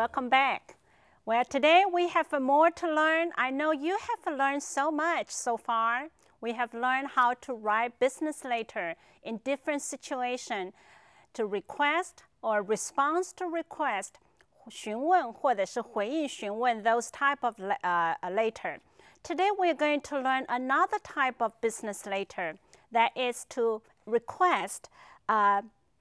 welcome back. Well, today we have more to learn. I know you have learned so much so far. We have learned how to write business letter in different situations to request or response to request, 询问或者是回应询问 those type of letter. Today we're going to learn another type of business letter that is to request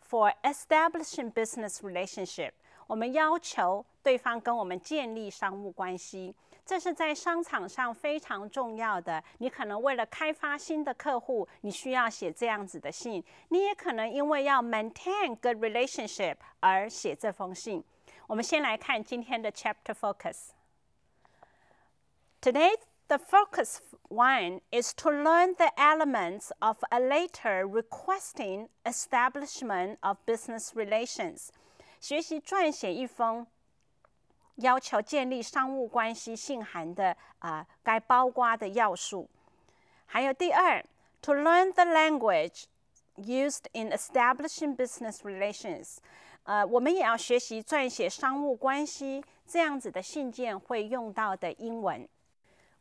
for establishing business relationship. 我们要求对方跟我们建立商务关系，这是在商场上非常重要的。你可能为了开发新的客户，你需要写这样子的信。你也可能因为要 maintain good relationship 而写这封信。我们先来看今天的 chapter focus. Today, the focus one is to learn the elements of a letter requesting establishment of business relations. 学习撰写一封要求建立商务关系信函的该包括的要素。还有第二 ，to learn the language used in establishing business relations. 我们也要学习撰写商务关系这样子的信件会用到的英文。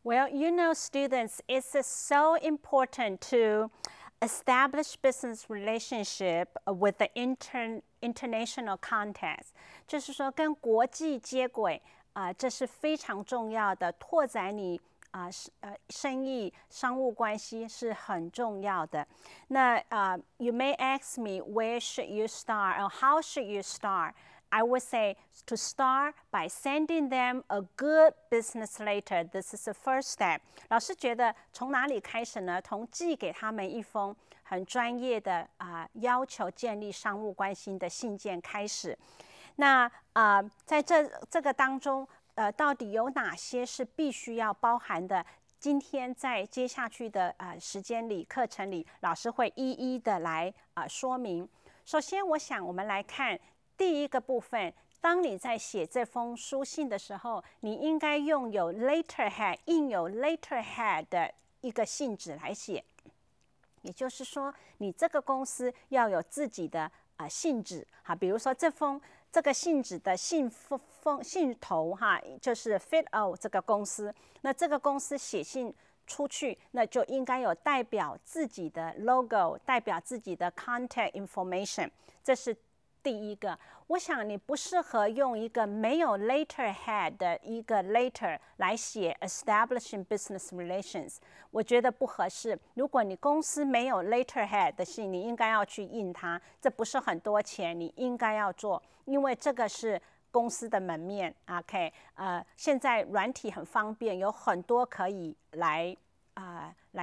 Well, you know, students, it's so important to establish business relationship with the international context. 就是说跟国际接轨这是非常重要的，拓展你生意商务关系是很重要的。那you may ask me where should you start or how should you start? I would say to start by sending them a good business letter. This is the first step. 老师觉得从哪里开始呢？从寄给他们一封很专业的要求建立商务关系的信件开始。那在这个当中，到底有哪些是必须要包含的？今天在接下去的时间里、课程里，老师会一一的来说明。首先，我想我们来看第一个部分。当你在写这封书信的时候，你应该用有 letterhead 印有 letterhead 的一个信纸来写。也就是说，你这个公司要有自己的信纸，好，比如说这个信纸的信头哈，就是 fit 这个公司。那这个公司写信出去，那就应该有代表自己的 logo， 代表自己的 contact information， 这是第一个。我想你不适合用一个没有 letterhead 的一个 letter 来写 establishing business relations， 我觉得不合适。如果你公司没有 letterhead 的信，你应该要去印它，这不是很多钱，你应该要做，因为这个是公司的门面。OK， 现在软体很方便，有很多可以来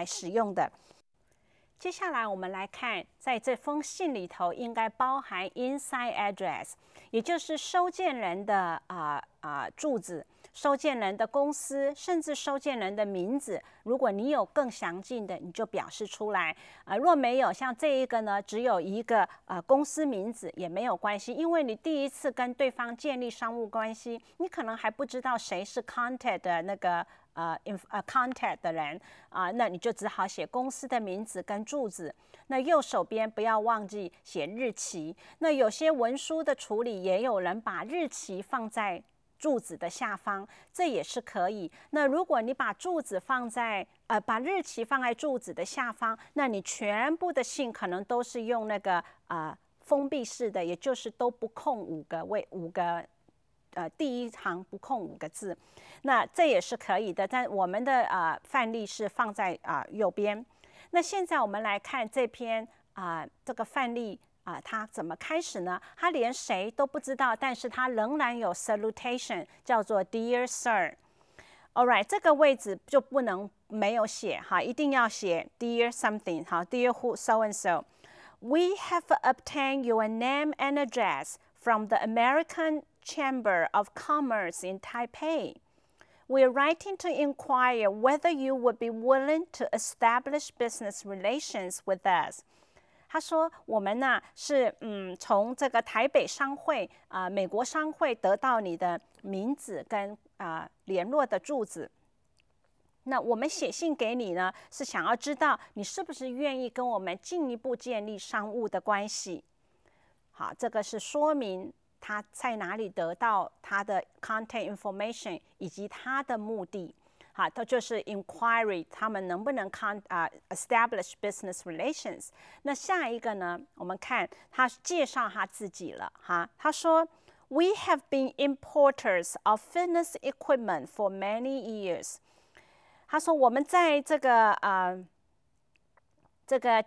使用的。接下来我们来看，在这封信里头应该包含 inside address， 也就是收件人的住址、收件人的公司，甚至收件人的名字。如果你有更详尽的，你就表示出来。若没有，像这一个呢，只有一个公司名字也没有关系，因为你第一次跟对方建立商务关系，你可能还不知道谁是 contact 的那个contact 的人那你就只好写公司的名字跟住址。那右手边不要忘记写日期。那有些文书的处理也有人把日期放在住址的下方，这也是可以。那如果你把住址把日期放在住址的下方，那你全部的信可能都是用那个封闭式的，也就是都不空5个第一行不空5个字，那这也是可以的。但我们的范例是放在右边。那现在我们来看这篇这个范例它怎么开始呢？它连谁都不知道，但是它仍然有 salutation， 叫做 Dear Sir。Alright， 这个位置就不能没有写哈，一定要写 Dear something， 好 ，Dear who so and so。We have obtained your name and address from the American Chamber of Commerce in Taipei. We are writing to inquire whether you would be willing to establish business relations with us. 他说：“我们呢是从这个台北商会美国商会得到你的名字跟联络的住址。那我们写信给你呢，是想要知道你是不是愿意跟我们进一步建立商务的关系。好，这个是说明他在哪里得到他的 content information 以及他的目的。好，它就是 inquiry， 他们能不能establish business relations。那下一个呢，我们看他介绍他自己了哈，他说 We have been importers of fitness equipment for many years。他说我们在这个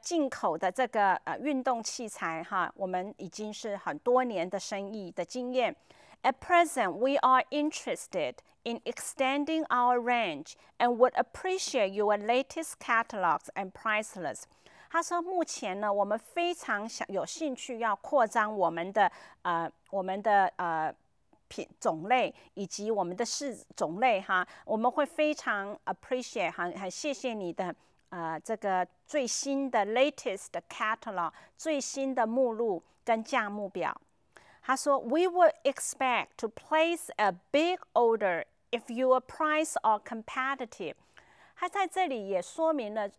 进口的这个运动器材哈，我们已经是很多年的生意的经验。At present, we are interested in extending our range and would appreciate your latest catalogs and price lists. 他说，目前呢，我们非常有兴趣要扩张我们的品种类以及我们的种类哈，我们会非常 appreciate 很谢谢你的这个最新的 latest catalog 最新的目录跟价目表。他说 We would expect to place a big order if your price are competitive。他在这里也说明了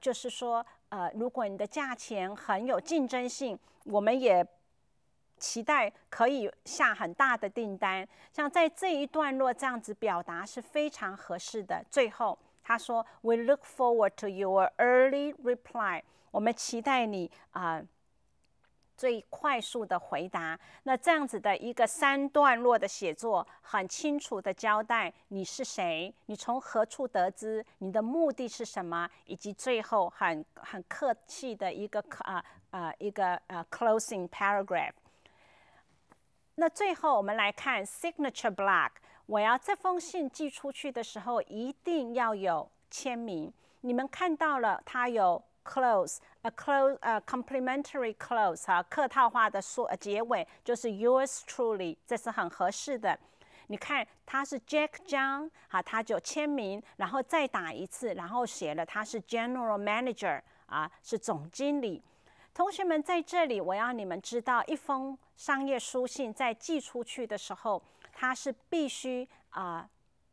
就是说如果你的价钱很有竞争性，我们也期待可以下很大的订单。像在这一段落这样子表达是非常合适的。最后他说 We look forward to your early reply。我们期待你最快速的回答。那这样子的一个3段落的写作，很清楚的交代你是谁，你从何处得知，你的目的是什么，以及最后很客气的一个closing paragraph。那最后我们来看 signature block。我要这封信寄出去的时候，一定要有签名。你们看到了，它有complimentary close 客套话的结尾就是 yours truly， 这是很合适的。你看他是 Jack Zhang， 他就签名，然后再打一次，然后写了他是 General Manager， 是总经理。同学们在这里，我要你们知道，一封商业书信在寄出去的时候，它是必须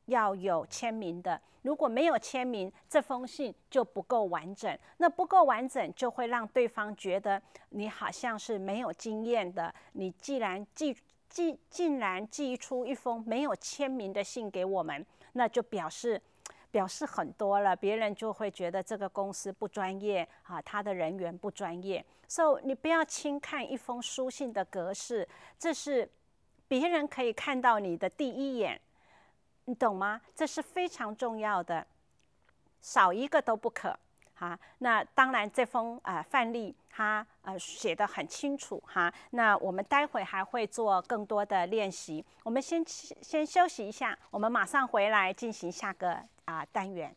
要有签名的。如果没有签名，这封信就不够完整。那不够完整，就会让对方觉得你好像是没有经验的。你竟然寄出一封没有签名的信给我们，那就表示很多了，别人就会觉得这个公司不专业他的人员不专业。So 你不要轻看一封书信的格式，这是别人可以看到你的第一眼。你懂吗？这是非常重要的，少一个都不可。那当然这封范例它写得很清楚那我们待会还会做更多的练习。我们先休息一下，我们马上回来进行下个单元。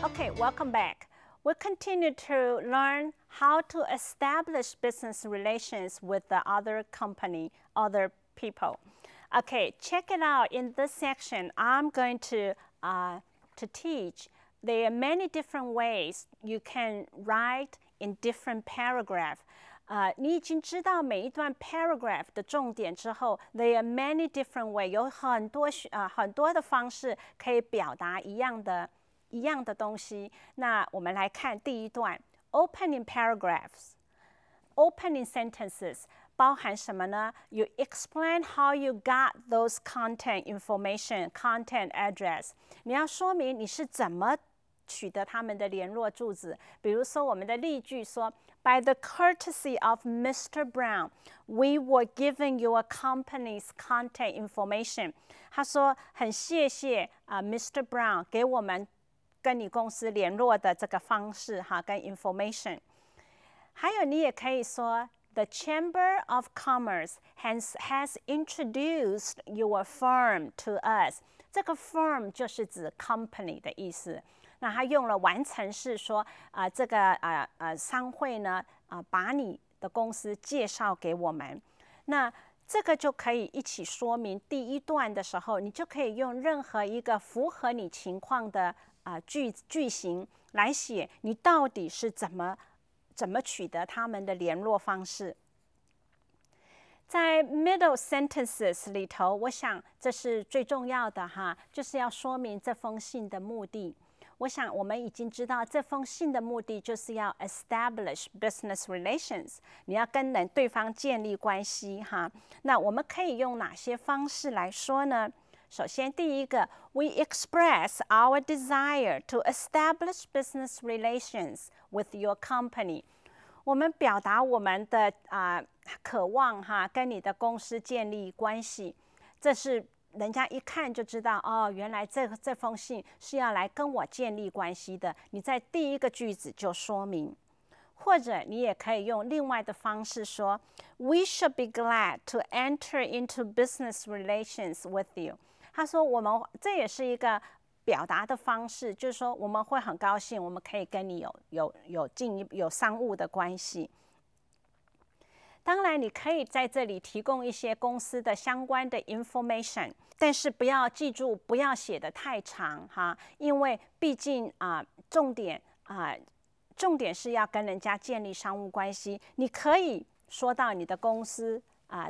Okay, welcome back. We'll continue to learn how to establish business relations with the other company, other people. Okay, check it out. In this section, I'm going to teach. There are many different ways you can write in different paragraphs. 你已经知道每一段 paragraph 的重点之后 ，there are many different ways. 有很多的方式可以表达一样的东西。那我们来看第一段 opening paragraphs, opening sentences 包含什么呢？ You explain how you got those content information, content address. 你要说明你是怎么取得他们的联络住址。比如说我们的例句说 By the courtesy of Mr. Brown, we were given your company's contact information. 他说很谢谢Mr. Brown 给我们跟你公司联络的这个方式跟 information。 还有你也可以说 The Chamber of Commerce has introduced your firm to us。 这个 firm 就是指 company 的意思。那他用了完成式说这个商会呢把你的公司介绍给我们。那这个就可以一起说明第一段的时候，你就可以用任何一个符合你情况的句型来写你到底是怎么取得他们的联络方式。在 middle sentences 里头，我想这是最重要的哈，就是要说明这封信的目的。我想我们已经知道，这封信的目的就是要 establish business relations， 你要跟对方建立关系哈。那我们可以用哪些方式来说呢？首先，第一个 ，we express our desire to establish business relations with your company。我们表达我们的渴望哈，跟你的公司建立关系，这是人家一看就知道哦，原来这封信是要来跟我建立关系的。你在第一个句子就说明，或者你也可以用另外的方式说 ，We should be glad to enter into business relations with you。他说这也是一个表达的方式，就是说我们会很高兴，我们可以跟你有商务的关系。当然，你可以在这里提供一些公司的相关的 information， 但是不要记住，不要写得太长哈，因为毕竟重点是要跟人家建立商务关系。你可以说到你的公司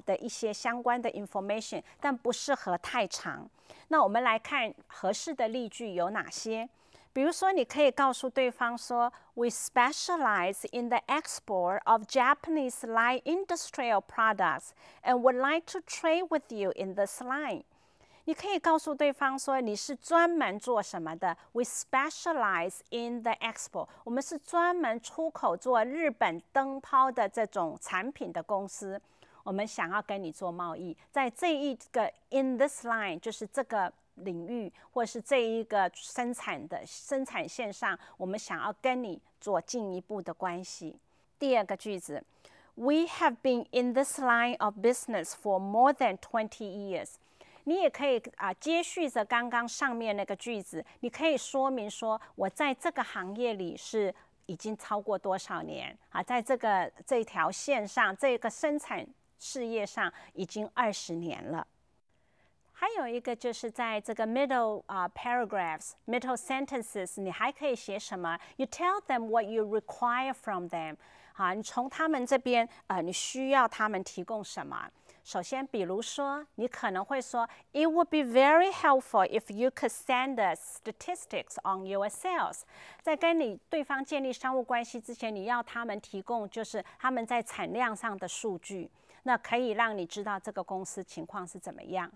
的一些相关的 information， 但不适合太长。那我们来看合适的例句有哪些。比如说，你可以告诉对方说 ，We specialize in the export of Japanese light industrial products and would like to trade with you in this line。你可以告诉对方说，你是专门做什么的 ？We specialize in the export。我们是专门出口做日本灯泡的这种产品的公司。我们想要跟你做贸易，在这一个 in this line 就是这个领域，或是这一个生产线上，我们想要跟你做进一步的关系。第二个句子 ，We have been in this line of business for more than 20 years。你也可以接续着刚刚上面那个句子，你可以说明说，我在这个行业里是已经超过多少年在这条线上，这个生产事业上已经20年了。还有一个就是在这个 middle paragraphs、middle sentences， 你还可以写什么 ？You tell them what you require from them。你从他们这边你需要他们提供什么？首先，比如说，你可能会说 ，It would be very helpful if you could send us statistics on your sales。在跟对方建立商务关系之前，你要他们提供就是他们在产量上的数据。那可以让你知道这个公司情况是怎么样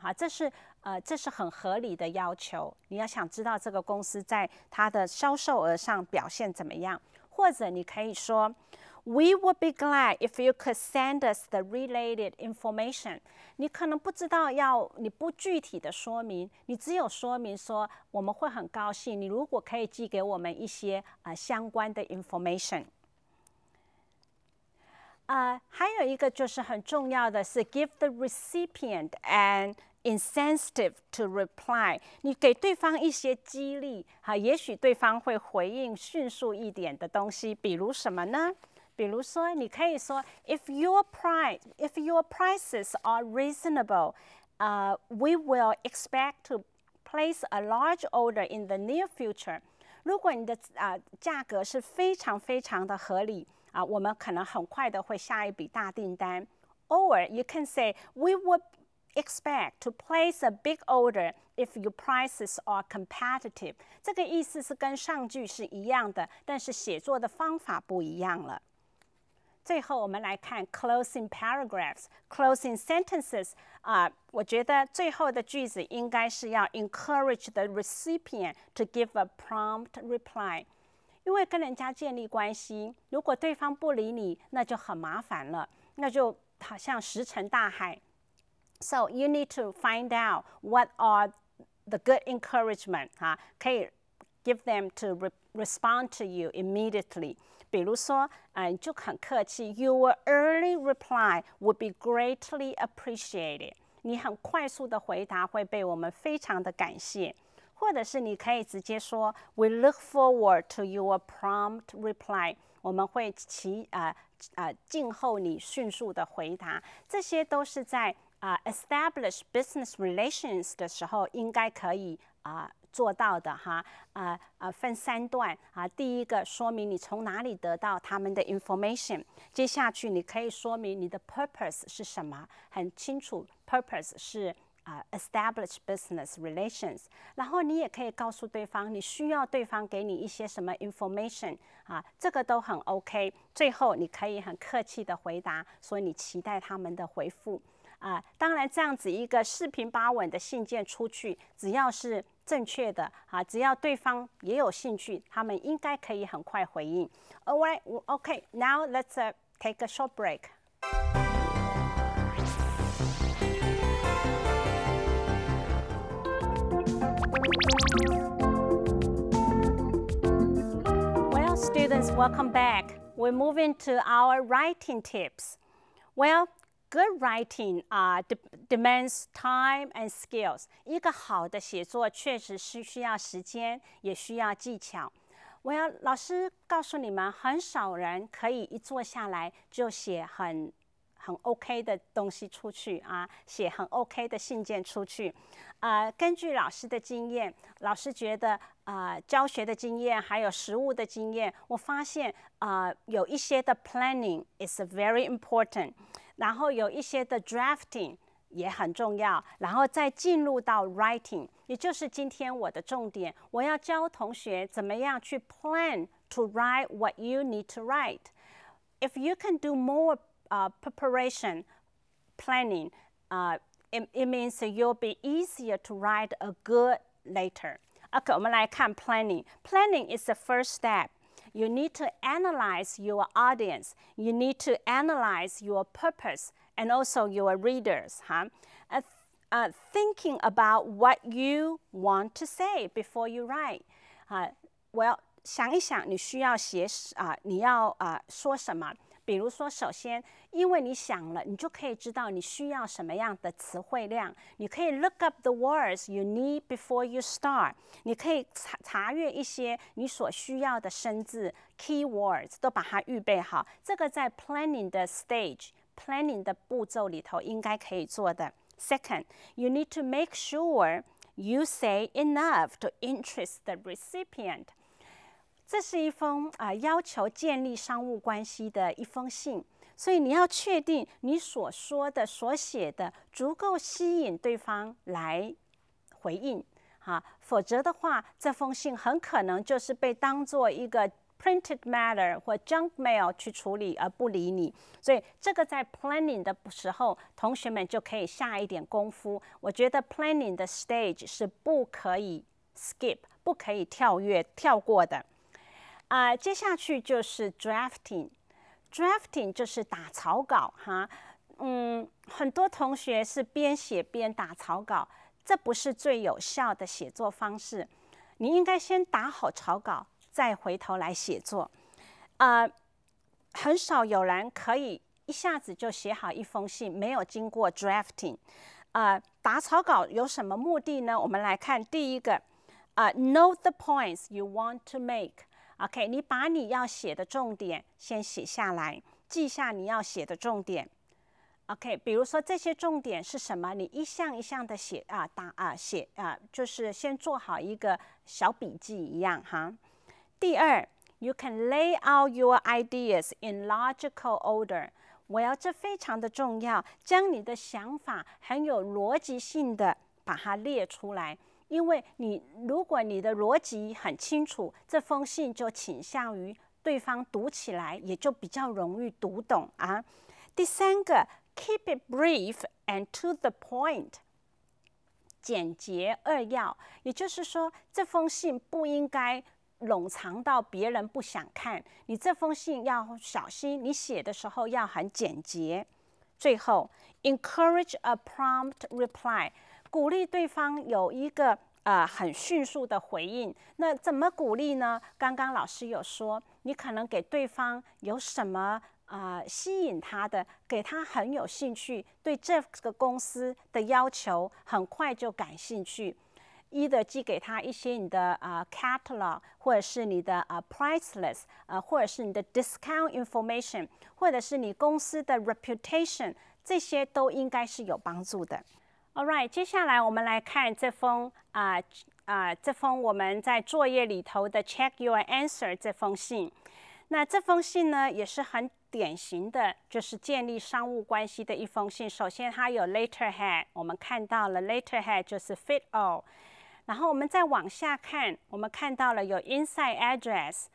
这是很合理的要求。你要想知道这个公司在它的销售额上表现怎么样，或者你可以说 ，We would be glad if you could send us the related information。你可能不知道你不具体的说明，你只有说明说我们会很高兴，你如果可以寄给我们一些相关的 information。还有一个就是很重要的是 give the recipient an incentive to reply。你给对方一些激励也许对方会回应迅速一点的东西。比如什么呢？比如说，你可以说 if your prices are reasonable, we will expect to place a large order in the near future。如果你的价格是非常非常的合理。我们可能很快的会下一笔大订单。Or you can say, we would expect to place a big order if your prices are competitive。这个意思是跟上句是一样的，但是写作的方法不一样了。最后我们来看 closing paragraphs、closing sentences。我觉得最后的句子应该是要 encourage the recipient to give a prompt reply。因为跟人家建立关系，如果对方不理你，那就很麻烦了，那就好像石沉大海。So you need to find out what are the good encouragement 可以 give them to respond to you immediately。比如说，你就很客气 ，Your early reply would be greatly appreciated。你很快速的回答会被我们非常的感谢。或者是你可以直接说 ，We look forward to your prompt reply。我们会静候你迅速的回答。这些都是在establish business relations 的时候应该可以做到的哈，分3段啊。第一个说明你从哪里得到他们的 information， 接下去你可以说明你的 purpose 是什么，很清楚 purpose 是establish business relations， 然后你也可以告诉对方你需要对方给你一些什么 information 啊，这个都很 OK。最后你可以很客气的回答，说你期待他们的回复。当然，这样子一个四平八稳的信件出去，只要是正确的只要对方也有兴趣，他们应该可以很快回应。Alright, okay, now let's take a short break. Well, students, welcome back. We're moving to our writing tips. Well,Good writing demands time and skills. 一个好的写作确实是需要时间，也需要技巧。老师告诉你们，很少人可以一坐下来就写很 OK 的东西出去写很 OK 的信件出去。根据老师的经验，老师觉得教学的经验还有实务的经验，我发现有一些的 planning is very important。然后有一些的 drafting 也很重要，然后再进入到 writing， 也就是今天我的重点。我要教同学怎么样去 plan to write what you need to write. If you can do more preparation, planning, it means you'll be easier to write a good letter. OK, 我们来看 planning. Planning is the first step.You need to analyze your audience. You need to analyze your purpose and also your readers. Thinking about what you want to say before you write. Well, 想一想你需要写你要说什么。比如说，首先，因为你想了，你就可以知道你需要什么样的词汇量。你可以 look up the words you need before you start。你可以查阅一些你所需要的生字 keywords， 都把它预备好。这个在 planning 的 stage、planning 的步骤里头应该可以做的。Second, you need to make sure you say enough to interest the recipient。这是一封要求建立商务关系的一封信，所以你要确定你所说的、所写的足够吸引对方来回应，否则的话，这封信很可能就是被当作一个 printed matter 或 junk mail 去处理而不理你。所以这个在 planning 的时候，同学们就可以下一点功夫。我觉得 planning 的 stage 是不可以 skip， 不可以跳过的。接下去就是 drafting 就是打草稿很多同学是边写边打草稿，这不是最有效的写作方式。你应该先打好草稿，再回头来写作。很少有人可以一下子就写好一封信，没有经过 drafting。打草稿有什么目的呢？我们来看第一个，note the points you want to make。OK， 你把你要写的重点先写下来，记下你要写的重点。OK， 比如说这些重点是什么？你一项一项的写就是先做好一个小笔记一样第二 ，you can lay out your ideas in logical order。这非常的重要，将你的想法很有逻辑性的把它列出来。因为如果你的逻辑很清楚，这封信就倾向于对方读起来也就比较容易读懂第三个 ，keep it brief and to the point， 简洁扼要。也就是说，这封信不应该冗长到别人不想看。你这封信要小心，你写的时候要很简洁。最后 ，encourage a prompt reply。鼓励对方有一个很迅速的回应。那怎么鼓励呢？刚刚老师有说，你可能给对方有什么吸引他的，给他很有兴趣，对这个公司的要求很快就感兴趣。either 寄给他一些你的catalog， 或者是你的price list， 或者是你的 discount information， 或者是你公司的 reputation， 这些都应该是有帮助的。Alright， 接下来我们来看这封这封我们在作业里头的 Check Your Answer 这封信。那这封信呢，也是很典型的，就是建立商务关系的一封信。首先，它有 letterhead， 我们看到了 letterhead 就是 fit all。然后我们再往下看，我们看到了有 inside address，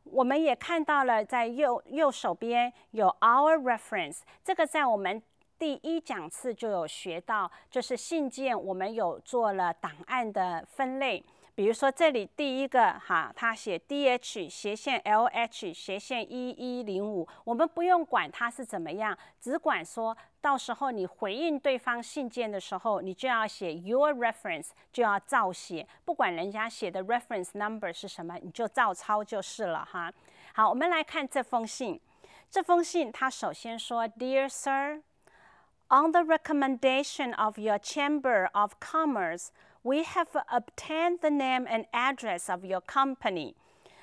我们也看到了在右手边有 our reference， 这个在我们第一讲次就有学到，就是信件我们有做了档案的分类。比如说这里第一个它写 DH/LH/1105，我们不用管它是怎么样，只管说到时候你回应对方信件的时候，你就要写 your reference， 就要照写，不管人家写的 reference number 是什么，你就照抄就是了哈。好，我们来看这封信。这封信它首先说 Dear Sir，On the recommendation of your Chamber of Commerce, we have obtained the name and address of your company.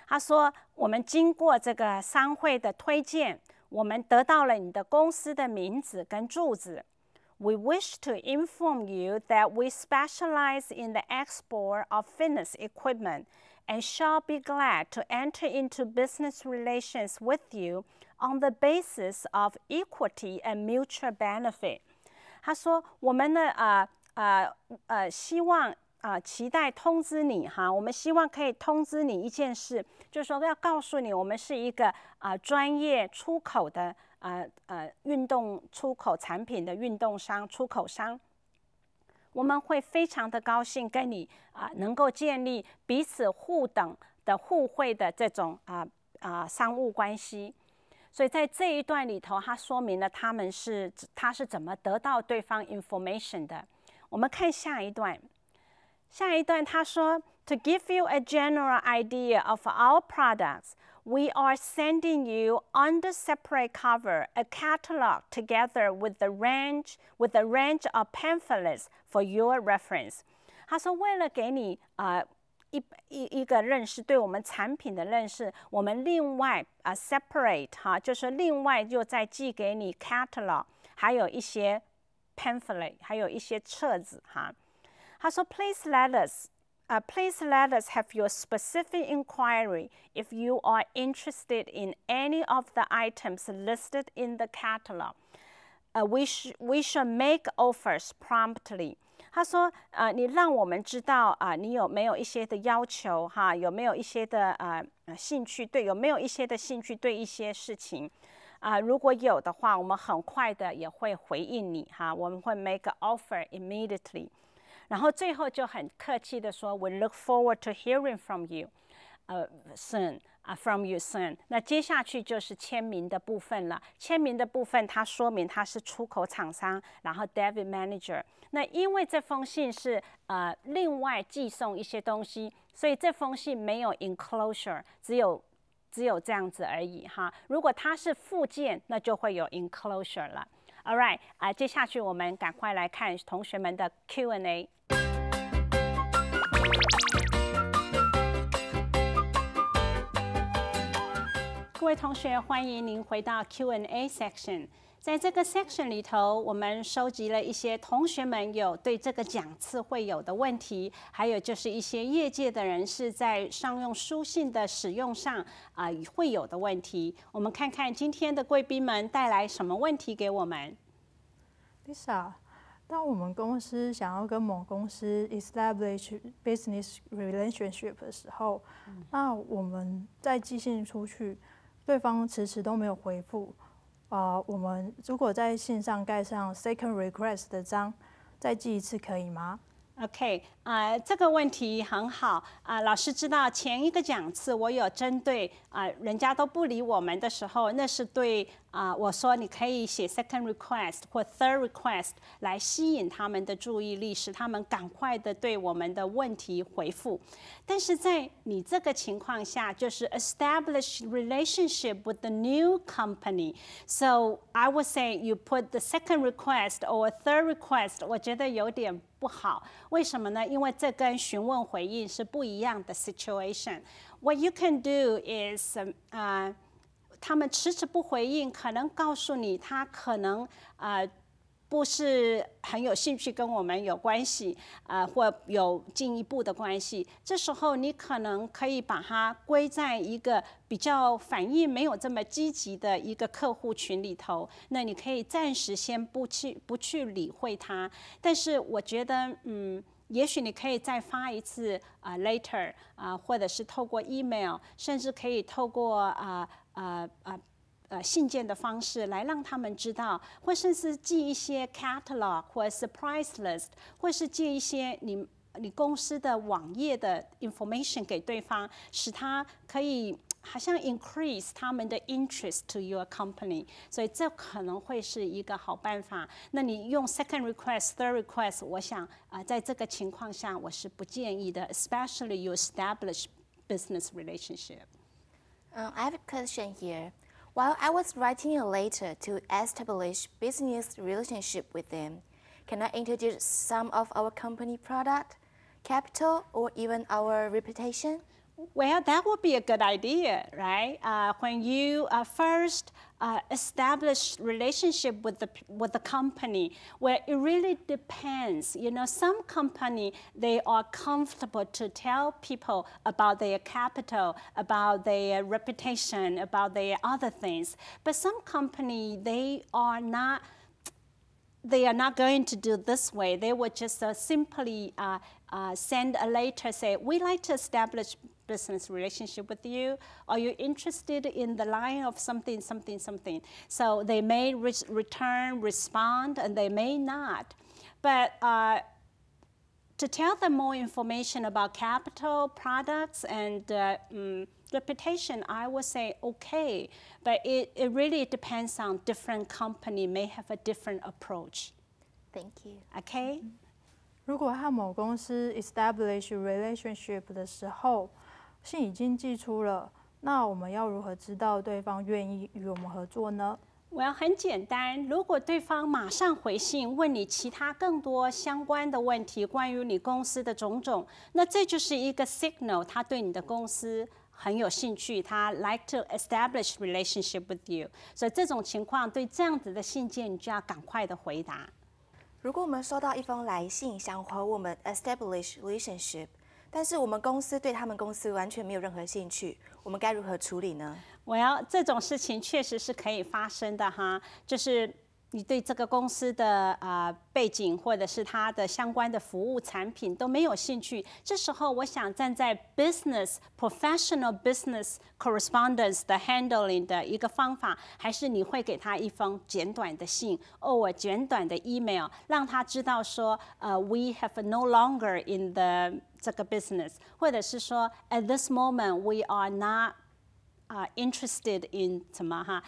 他说，我们经过这个商会的推荐，我们得到了你的公司的名字跟住址。We wish to inform you that we specialize in the export of fitness equipment and shall be glad to enter into business relations with you on the basis of equity and mutual benefit. 他说，我们呢，希望期待通知你哈，我们希望可以通知你一件事，就是说要告诉你，我们是一个专业出口的运动出口产品的运动商、出口商。我们会非常的高兴跟你能够建立彼此互等的互惠的这种商务关系。所以在这一段里头，它说明了他是怎么得到对方 information 的。我们看下一段，他说 To give you a general idea of our products, we are sending you under separate cover a catalog together with a range of pamphlets for your reference. 他说，为了给你一个认识，对我们产品的认识，我们另外separate 就是另外又再寄给你 catalog， 还有一些 pamphlet， 还有一些册子哈。他说 Please let us have your specific inquiry if you are interested in any of the items listed in the catalog. We shall make offers promptly. 他说你让我们知道你有没有一些的要求哈，有没有一些的兴趣，对，有没有一些的兴趣对一些事情如果有的话，我们很快的也会回应你哈，我们会 make an offer immediately。然后最后就很客气的说 ，We look forward to hearing from you soon。From you soon。那接下去就是签名的部分了。签名的部分，它说明它是出口厂商，然后 David Manager。那因为这封信是另外寄送一些东西，所以这封信没有 enclosure， 只有这样子而已哈。如果它是附件，那就会有 enclosure 了。All right， 接下去我们赶快来看同学们的 Q&A。各位同学，欢迎您回到 Q&A section。在这个 section 里头，我们收集了一些同学们有对这个讲次会有的问题，还有就是一些业界的人士在商用书信的使用上会有的问题。我们看看今天的贵宾们带来什么问题给我们。Lisa， 当我们公司想要跟某公司 establish business relationship 的时候，那我们在寄信出去，对方迟迟都没有回复。我们如果在信上盖上 second request 的章，再寄一次可以吗？ OK， 这个问题很好老师知道前一个讲次我有针对人家都不理我们的时候，那是对我说你可以写 second request 或 third request 来吸引他们的注意力，使他们赶快的对我们的问题回复。但是在你这个情况下，就是 establish relationship with the new company. So I would say you put the second request or third request. 我觉得有点不好，为什么呢？因为这跟询问回应是不一样的 situation. What you can do is 他们迟迟不回应，可能告诉你他可能不是很有兴趣跟我们有关系，或有进一步的关系，这时候你可能可以把它归在一个比较反应没有这么积极的一个客户群里头，那你可以暂时先不去理会它。但是我觉得，也许你可以再发一次letter 或者是透过 email， 甚至可以透过信件的方式来让他们知道，或甚至寄一些 catalog 或 surprise list， 或是寄一些你公司的网页的 information 给对方，使他可以好像 increase 他们的 interest to your company， 所以这可能会是一个好办法。那你用 second request、third request， 我想在这个情况下我是不建议的 ，especially you establish business relationship. I have a question here. While I was writing a letter to establish business relationship with them, can I introduce some of our company product, capital, or even our reputation? Well, that would be a good idea, right? When you first establish relationship with the company, well, it really depends. You know, some company they are comfortable to tell people about their capital, about their reputation, about their other things. But some company they are not going to do this way. They would just simply send a letter, say, we'd like to establish business relationship with you. Are you interested in the line of something, something, something? So they may respond, and they may not. But to tell them more information about capital, products, and reputation, I would say okay. But it really depends on different company may have a different approach. Thank you. Okay? 如果和某公司 establish relationship 的时候，信已经寄出了，那我们要如何知道对方愿意与我们合作呢？Well， 很简单，如果对方马上回信问你其他更多相关的问题，关于你公司的种种，那这就是一个 signal， 他对你的公司很有兴趣，他 like to establish relationship with you。所以这种情况，对这样子的信件，你就要赶快的回答。如果我们收到一封来信，想和我们 establish relationship， 但是我们公司对他们公司完全没有任何兴趣，我们该如何处理呢？Well， 这种事情确实是可以发生的哈，就是你对这个公司的背景或者是它的相关的服务产品都没有兴趣，这时候我想站在 professional business correspondence 的 handling 的一个方法，还是你会给他一封简短的信，或简短的 email， 让他知道说we have no longer in the 这个 business， 或者是说 at this moment we are not interested in 什么哈？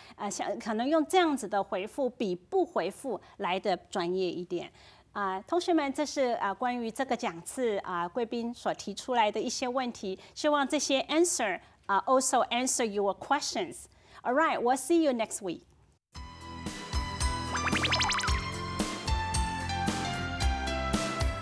可能用这样子的回复比不回复来的专业一点。同学们，这是关于这个讲次贵宾所提出来的一些问题，希望这些 answer also answer your questions. All right, we'll see you next week.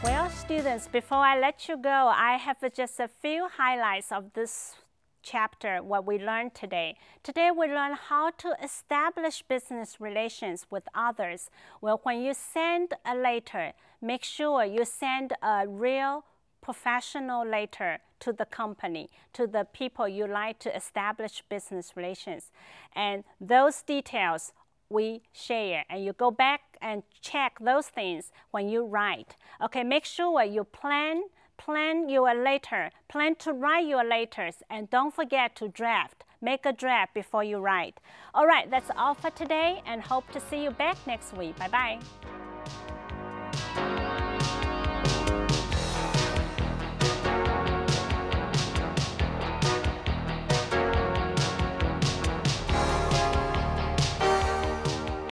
Well, students, before I let you go, I have just a few highlights of this chapter, what we learned today. Today we learned how to establish business relations with others. Well, when you send a letter, make sure you send a real professional letter to the company, to the people you like to establish business relations. And those details we share, and you go back and check those things when you write. Okay, make sure you plan your letter, plan to write your letters, and don't forget to draft. Make a draft before you write. All right, that's all for today, and hope to see you back next week. Bye-bye.